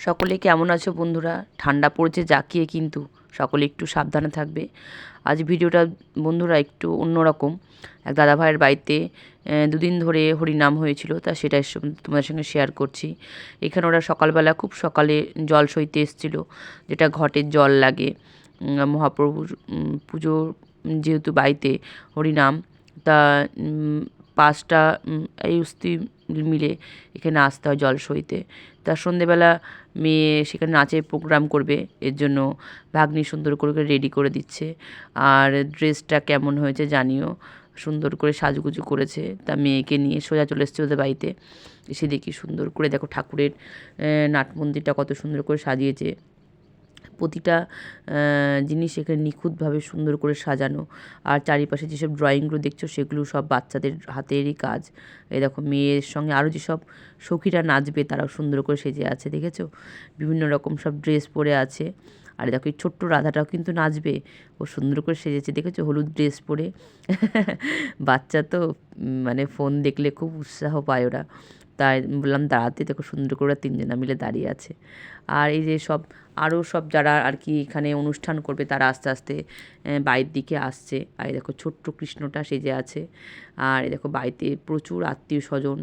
সকলে কেমন আছো বন্ধুরা? ঠান্ডা পড়েছে জাঁকিয়ে, কিন্তু সকলে একটু সাবধানে থাকবে। আজ ভিডিওটা বন্ধুরা একটু অন্যরকম। এক দাদাভাইয়ের বাড়িতে দুদিন ধরে হরিনাম হয়েছিল, তা সেটা তোমাদের সঙ্গে শেয়ার করছি। এখানে ওরা সকালবেলা খুব সকালে জল সইতে এসেছিল, যেটা ঘটের জল লাগে মহাপ্রভুর পুজো, যেহেতু বাড়িতে হরিনাম, তা 5টা এই উস্তি মিলে এখানে আসতে হয় জল সইতে। তা সন্ধেবেলা মেয়ে সেখানে নাচের প্রোগ্রাম করবে, এর জন্য ভাগ্নি সুন্দর করে রেডি করে দিচ্ছে। আর ড্রেসটা কেমন হয়েছে জানিও, সুন্দর করে সাজুগুজু করেছে। তা মেয়েকে নিয়ে সোজা চলে এসছে ওদের বাড়িতে। এসে দেখি সুন্দর করে, দেখো ঠাকুরের নাট মন্দিরটা কত সুন্দর করে সাজিয়েছে। প্রতিটা জিনিস এখানে নিখুঁতভাবে সুন্দর করে সাজানো। আর চারিপাশে যেসব ড্রয়িংগুলো দেখছো সেগুলো সব বাচ্চাদের হাতেরই কাজ। এই দেখো মেয়ের সঙ্গে আরও যেসব সখীরা নাচবে তারাও সুন্দর করে সেজে আছে, দেখেছো? বিভিন্ন রকম সব ড্রেস পরে আছে। আর দেখো এই ছোট্ট রাধাটাও কিন্তু নাচবে, ও সুন্দর করে সেজেছে, দেখেছো? হলুদ ড্রেস পরে। বাচ্চা তো মানে ফোন দেখলে খুব উৎসাহ পায় ওরা। তাই বললাম দাঁড়াতে, দেখো সুন্দর করে 3জনা মিলে দাঁড়িয়ে আছে। আর এই যে সব আরও সব যারা আর কি এখানে অনুষ্ঠান করবে তারা আস্তে আস্তে বাড়ির দিকে আসছে। আর এই দেখো ছোট্ট কৃষ্ণটা সেজে আছে। আর এই দেখো বাড়িতে প্রচুর আত্মীয় স্বজন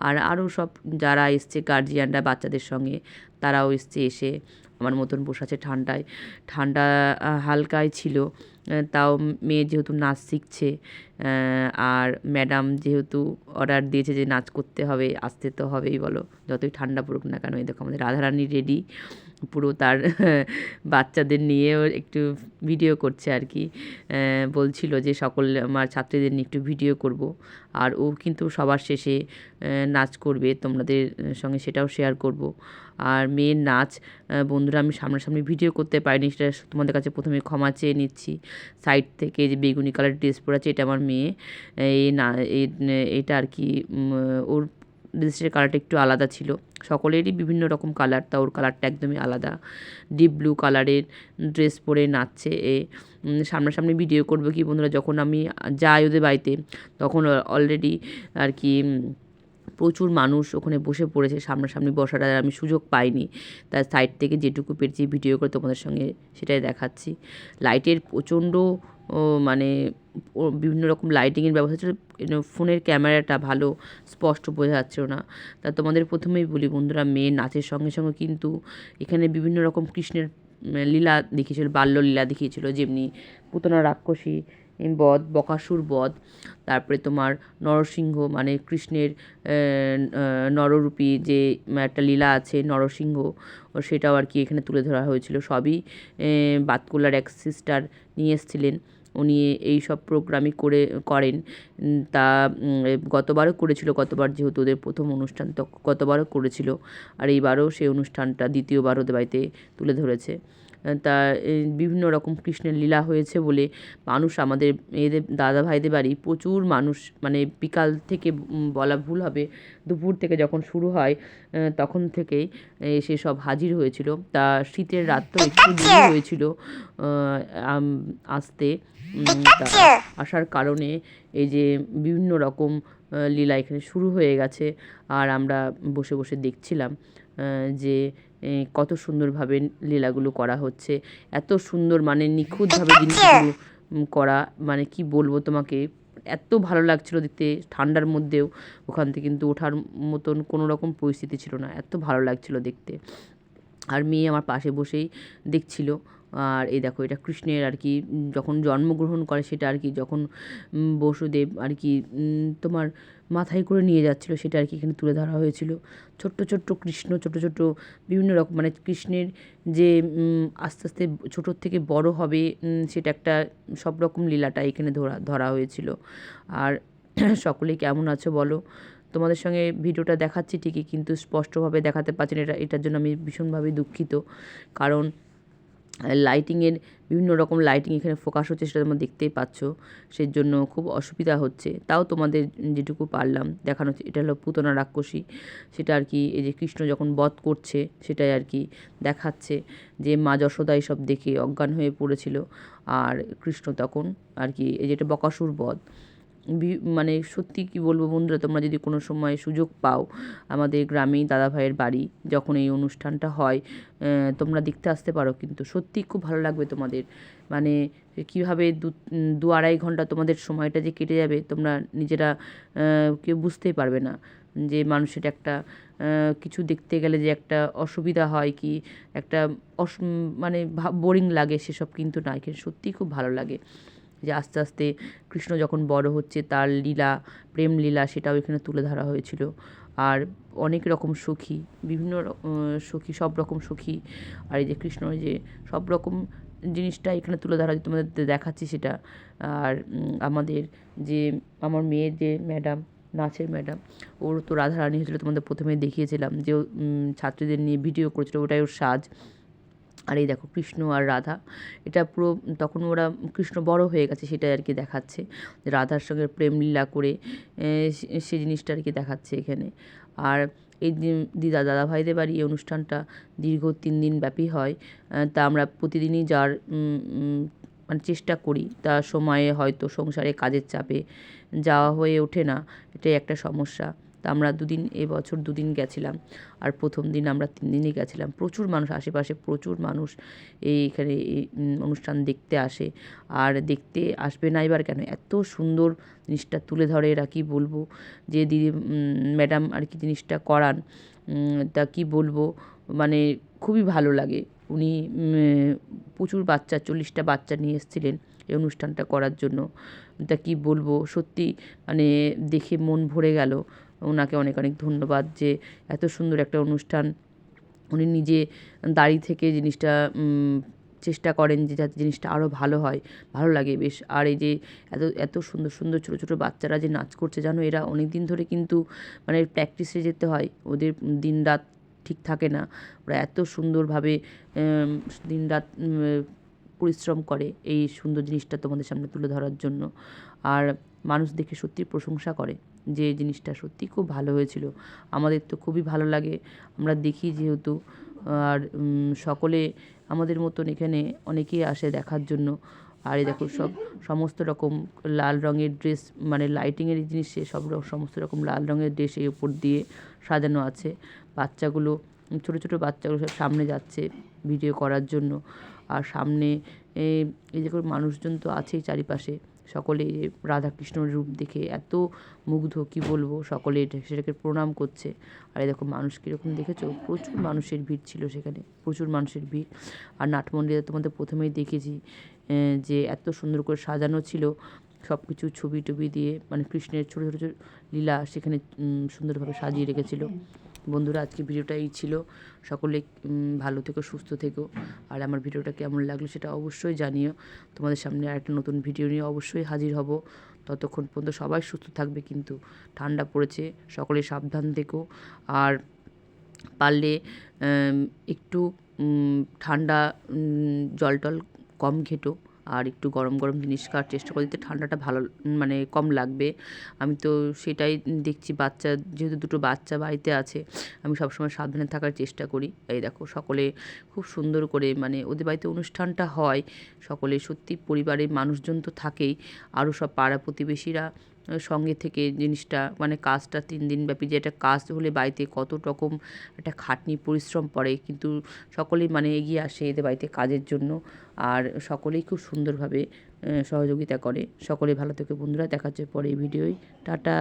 আর আরও সব যারা এসছে গার্জিয়ানরা বাচ্চাদের সঙ্গে, তারাও এসে আমার মতন বসে আছে ঠান্ডায়। ঠান্ডা হালকাই ছিল, তাও মেয়ে যেহেতু নাচ শিখছে, আর ম্যাডাম যেহেতু অর্ডার দিয়েছে যে নাচ করতে হবে, আসতে তো হবেই, বলো যতই ঠান্ডা পড়ুক না কেন। এই দেখো আমাদের রাধারানী রেডি পুরো, তার বাচ্চাদের নিয়েও একটু ভিডিও করছে আর কি। বলছিল যে সকল আমার ছাত্রীদের নিয়ে একটু ভিডিও করব। আর ও কিন্তু সবার শেষে নাচ করবে, তোমাদের সঙ্গে সেটাও শেয়ার করব। আর মেয়ের নাচ বন্ধুরা আমি সামনাসামনি ভিডিও করতে পারিনি, সেটা তোমাদের কাছে প্রথমে ক্ষমা চেয়ে নিচ্ছি। সাইড থেকে যে বেগুনি কালার ড্রেস পরে আছে, এটা আমার মেয়ে। এই না এটা আর কি ওর ড্রেসের কালারটা একটু আলাদা ছিল। সকলেরই বিভিন্ন রকম কালার, তা ওর কালারটা একদমই আলাদা, ডিপ ব্লু কালারের ড্রেস পরে নাচছে এ। সামনাসামনি ভিডিও করবো কি বন্ধুরা, যখন আমি যাই ওদের বাড়িতে তখন অলরেডি আর কি প্রচুর মানুষ ওখানে বসে পড়েছে। সামনাসামনি বসার আমি সুযোগ পাইনি, তার সাইড থেকে যেটুকু পেরেছি ভিডিও করে তোমাদের সঙ্গে সেটাই দেখাচ্ছি। লাইটের প্রচণ্ড মানে বিভিন্ন রকম লাইটিংয়ের ব্যবস্থা ছিল, ফোনের ক্যামেরাটা ভালো স্পষ্ট বোঝা যাচ্ছিল না। তা তোমাদের প্রথমেই বলি বন্ধুরা, মেয়ের নাচের সঙ্গে সঙ্গে কিন্তু এখানে বিভিন্ন রকম কৃষ্ণের লীলা দেখিয়েছিল, বাল্যলীলা দেখিয়েছিল, যেমনি পুতনা রাক্ষসী বধ, বকাসুর বধ, তারপরে তোমার নরসিংহ মানে কৃষ্ণের নররূপী যে একটা লীলা আছে নরসিংহ, সেটাও আর কি এখানে তুলে ধরা হয়েছিল। সবই বাতকুল্লার এক সিস্টার নিয়ে এসেছিলেন, উনি এই সব প্রোগ্রামই করেন। তা গতবারও করেছিল, গতবার যেহেতু ওদের প্রথম অনুষ্ঠান তো গতবারও করেছিল। আর এইবারও সেই অনুষ্ঠানটা দ্বিতীয়বার ওদের বাড়িতে তুলে ধরেছে। তা বিভিন্ন রকম কৃষ্ণের লীলা হয়েছে বলে মানুষ, আমাদের এদের দাদা ভাইদের বাড়ি প্রচুর মানুষ, মানে বিকাল থেকে বলা ভুল হবে, দুপুর থেকে যখন শুরু হয় তখন থেকেই এসে সব হাজির হয়েছিল। তা শীতের রাত তো একটু দেরি হয়েছিল আসতে, তা আসার কারণে এই যে বিভিন্ন রকম লীলা এখানে শুরু হয়ে গেছে। আর আমরা বসে বসে দেখছিলাম যে কত সুন্দরভাবে লীলাগুলো করা হচ্ছে, এত সুন্দর মানে নিখুঁতভাবে জিনিসগুলো করা, মানে কি বলবো তোমাকে, এত ভালো লাগছিল দেখতে। ঠান্ডার মধ্যেও ওখান থেকে কিন্তু ওঠার মতন কোনো রকম পরিস্থিতি ছিল না, এত ভালো লাগছিল দেখতে। আর মেয়ে আমার পাশে বসেই দেখছিল। আর এই দেখো এটা কৃষ্ণের আর কি যখন জন্মগ্রহণ করে, সেটা আর কি যখন বসুদেব আর কি তোমার মাথায় করে নিয়ে যাচ্ছিলো, সেটা আর কি এখানে তুলে ধরা হয়েছিল। ছোট্ট ছোট্ট কৃষ্ণ, ছোট ছোট বিভিন্ন রকম মানে কৃষ্ণের যে আস্তে আস্তে ছোটোর থেকে বড় হবে, সেটা একটা সব রকম লীলাটা এখানে ধরা হয়েছিল। আর সকলেই কেমন আছো বলো? তোমাদের সঙ্গে ভিডিওটা দেখাচ্ছি ঠিকই, কিন্তু স্পষ্টভাবে দেখাতে পারছি না, এটার জন্য আমি ভীষণভাবে দুঃখিত। কারণ লাইটিংয়ের বিভিন্ন রকম লাইটিং এখানে ফোকাস হচ্ছে, সেটা তোমরা দেখতেই পাচ্ছ, সেই জন্য খুব অসুবিধা হচ্ছে। তাও তোমাদের যেটুকু পারলাম দেখানো হচ্ছে। এটা হলো পুতনা রাক্ষসী, সেটা আর কি এই যে কৃষ্ণ যখন বধ করছে সেটাই আর কি দেখাচ্ছে, যে মা যশোদা এইসব দেখে অজ্ঞান হয়ে পড়েছিল। আর কৃষ্ণ তখন আর কি এই যেটা বকাসুর বধ। মানে সত্যি কী বলবো বন্ধুরা, তোমরা যদি কোনো সময় সুযোগ পাও, আমাদের গ্রামেই দাদাভাইয়ের বাড়ি, যখন এই অনুষ্ঠানটা হয় তোমরা দেখতে আসতে পারো, কিন্তু সত্যিই খুব ভালো লাগবে তোমাদের। মানে কীভাবে 2-2.5 ঘন্টা তোমাদের সময়টা যে কেটে যাবে তোমরা নিজেরা কেউ বুঝতেই পারবে না। যে মানুষের একটা কিছু দেখতে গেলে যে একটা অসুবিধা হয় কি একটা মানে বোরিং লাগে, সেসব কিন্তু নয়, কিন্তু সত্যিই খুব ভালো লাগে। যে আস্তে আস্তে কৃষ্ণ যখন বড় হচ্ছে তার লীলা, প্রেম লীলা, সেটাও এখানে তুলে ধরা হয়েছিল। আর অনেক রকম সখী, বিভিন্ন সখী, সব রকম সখী, আর এই যে কৃষ্ণর যে সব রকম জিনিসটা এখানে তুলে ধরা, তোমাদের দেখাচ্ছি সেটা। আর আমাদের যে আমার মেয়ের যে ম্যাডাম, নাচের ম্যাডাম, ওর তো রাধারানী হয়েছিল, তোমাদের প্রথমে দেখিয়েছিলাম যে ছাত্রীদের নিয়ে ভিডিও করেছিল, ওটাই ওর সাজ। আর এই দেখো কৃষ্ণ আর রাধা, এটা পুরো তখন ওরা কৃষ্ণ বড় হয়ে গেছে সেটাই আর কি দেখাচ্ছে, যে রাধার সঙ্গে প্রেম লীলা করে সে জিনিসটা আর কি দেখাচ্ছে এখানে। আর এই দিদা দাদাভাইদের বাড়ি এই অনুষ্ঠানটা দীর্ঘ 3 দিন ব্যাপী হয়। তা আমরা প্রতিদিনই যাওয়ার মানে চেষ্টা করি, তা সময়ে হয়তো সংসারে কাজের চাপে যাওয়া হয়ে ওঠে না, এটাই একটা সমস্যা। তা আমরা এবছর 2 দিন গেছিলাম, আর প্রথম দিন আমরা 3 দিনই গেছিলাম। প্রচুর মানুষ, আশেপাশে প্রচুর মানুষ এইখানে এই অনুষ্ঠান দেখতে আসে। আর দেখতে আসবে না এবার কেন, এত সুন্দর জিনিসটা তুলে ধরে এরা, কী বলবো। যে দিদি ম্যাডাম আর কি জিনিসটা করান, তা কী বলবো, মানে খুবই ভালো লাগে। উনি প্রচুর বাচ্চা, 40টা বাচ্চা নিয়ে এসেছিলেন এই অনুষ্ঠানটা করার জন্য। তা কী বলবো, সত্যি মানে দেখে মন ভরে গেল। ওনাকে অনেক অনেক ধন্যবাদ যে এত সুন্দর একটা অনুষ্ঠান উনি নিজে দাঁড়িয়ে থেকে জিনিসটা চেষ্টা করেন যে যাতে জিনিসটা আরও ভালো হয়, ভালো লাগে বেশ। আর এই যে এত এত সুন্দর সুন্দর ছোটো ছোটো বাচ্চারা যে নাচ করছে, জানো এরা অনেক দিন ধরে কিন্তু মানে প্র্যাকটিসে যেতে হয়, ওদের দিনরাত ঠিক থাকে না, ওরা এত সুন্দরভাবে দিনরাত পরিশ্রম করে এই সুন্দর জিনিসটা তোমাদের সামনে তুলে ধরার জন্য। আর মানুষ দেখে সত্যি প্রশংসা করে যে জিনিসটা সত্যিই খুব ভালো হয়েছিল। আমাদের তো খুবই ভালো লাগে, আমরা দেখি যেহেতু। আর সকলে আমাদের মতন এখানে অনেকেই আসে দেখার জন্য। আর এই দেখো সমস্ত রকম লাল রঙের ড্রেস, মানে লাইটিংয়ের জিনিসে সমস্ত রকম লাল রঙের ড্রেস এই উপর দিয়ে সাজানো আছে। বাচ্চাগুলো, ছোটো ছোটো বাচ্চাগুলো সব সামনে যাচ্ছে ভিডিও করার জন্য। আর সামনে এই দেখো মানুষজন তো আছেই চারিপাশে, সকলে রাধাকৃষ্ণর রূপ দেখে এত মুগ্ধ, কী বলবো, সকলে সেটাকে প্রণাম করছে। আর এই দেখো মানুষ কীরকম দেখেছো, প্রচুর মানুষের ভিড় ছিল সেখানে, প্রচুর মানুষের ভিড়। আর নাটমন্দিরে তোমাদের প্রথমেই দেখেছি যে এত সুন্দর করে সাজানো ছিল সব কিছু, ছবি টবি দিয়ে, মানে কৃষ্ণের ছোটো ছোটো লীলা সেখানে সুন্দরভাবে সাজিয়ে রেখেছিল। বন্ধুরা, আজকে ভিডিওটা এই ছিল। সকলে ভালো থেকো, সুস্থ থেকো। আর আমার ভিডিওটা কেমন লাগলো সেটা অবশ্যই জানিও। তোমাদের সামনে আরেকটা নতুন ভিডিও নিয়ে অবশ্যই হাজির হব। ততক্ষণ পর্যন্ত সবাই সুস্থ থাকবে, কিন্তু ঠান্ডা পড়েছে, সকলে সাবধান থেকো। আর পারলে একটু ঠান্ডা জল টল কম ঘেঁটো, আর একটু গরম গরম জিনিস খাওয়ার চেষ্টা করে দিতে, ঠান্ডাটা ভালো মানে কম লাগবে। আমি তো সেটাই দেখছি, বাচ্চা যেহেতু 2টো বাচ্চা বাড়িতে আছে, আমি সবসময় সাবধানে থাকার চেষ্টা করি। এই দেখো সকলে খুব সুন্দর করে, মানে ওদের বাড়িতে অনুষ্ঠানটা হয়, সকলে সত্যি পরিবারের মানুষজন তো থাকেই, আরও সব পাড়া প্রতিবেশীরা সঙ্গে থেকে জিনিসটা, মানে কাজটা 3 দিন ব্যাপী, যে একটা কাজ হলে বাড়িতে কত রকম একটা খাটনি পরিশ্রম পড়ে, কিন্তু সকলেই মানে এগিয়ে আসে এদের বাড়িতে কাজের জন্য। আর সকলেই খুব সুন্দরভাবে সহযোগিতা করে। সকলে ভালো থেকে বন্ধুরা, দেখা হচ্ছে পরে ভিডিওয়, টাটা।